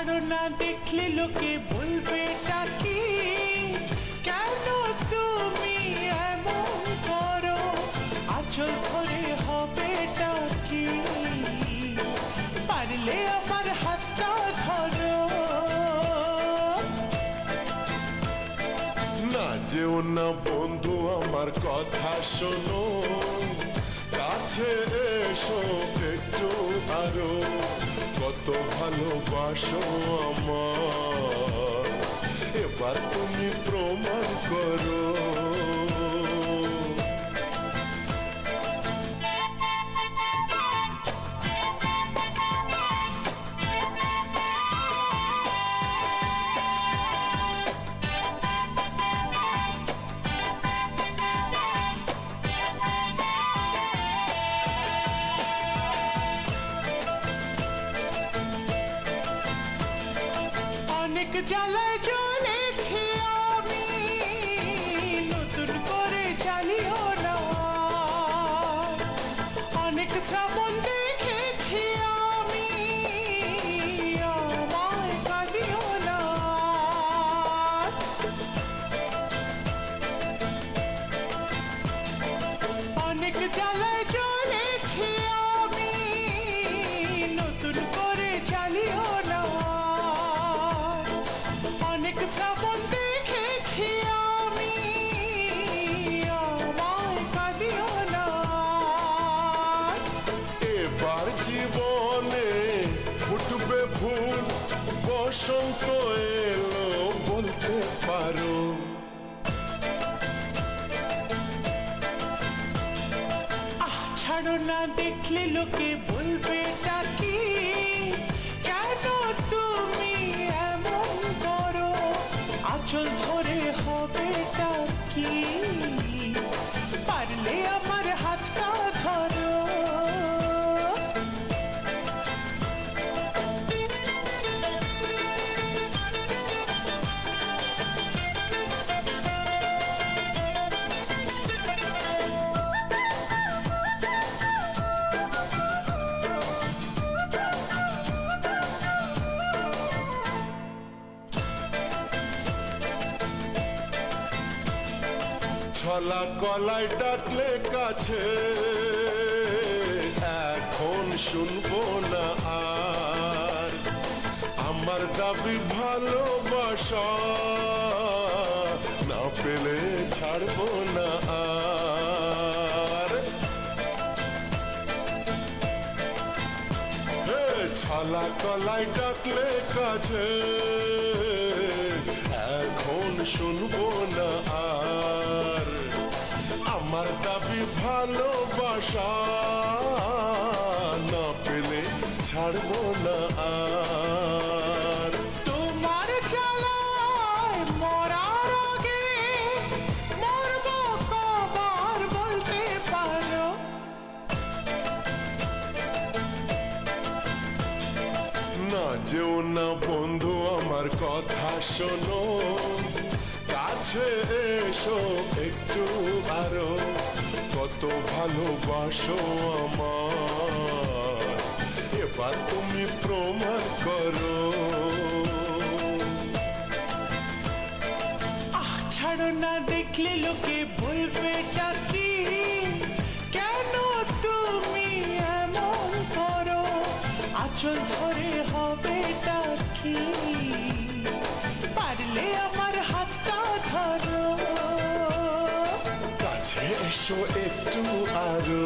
ছাড়ো না, দেখলে লোকে বলবে কি, কেন তুমি এমন করো, আঁচল ধরে হবেটা কি, পারলে আমার হাতটা ধরো। না যেও না বন্ধু, আমার কথা শোনো, কাছে এসো একটু আরো, কত ভালোবাসো আমার, এবার তুমি প্রমাণ করো। অনেক জ্বালায় জ্বলেছি আমি, নতুন করে জ্বালিও না, অনেক শ্রাবণ দেখেছি আমি, আমায় কাঁদিও না। অনেক জ্বালায় জ্বলেছি আমি, নতুন করে জ্বালিও না, অনেক শ্রাবণ দেখেছি আমি, আমায় কাঁদিও না। এবার জীবনে ফুটবে ফুল, বসন্ত এলো বলতে পারো। ছাড়ো না, দেখলে লোকে বলবে কি, কেন তুমি এমন করো, আঁচল ধরে হবেটা কি, পারলে আমার হাতটা ধরো। ছলা কলাই ডাকলে কাছে, এখন শুনবো না আর, আমার দাবি ভালোবাসা, না পেলে ছাড়বো না আর। ছলা কলাই ডাকলে কাছে, এখন শুনবো না আর, আমার দাবি ভালোবাসা, না পেলে ছাড়বো না আর। তোমার জ্বালায় মরার আগে মরবো কবার বলতে পারো। না যেও না বন্ধু, আমার কথা শোনো, কাছে এসো একটু আরো, কত ভালোবাসো আমার, এবার তুমি প্রমাণ করো। ছাড়ো না, দেখলে লোকে বলবে কি, কেন তুমি এমন করো, আঁচল ধরে হবেটা কি, পারলে আমার হাতটা ধরো। কাছে এসো একটু আরো।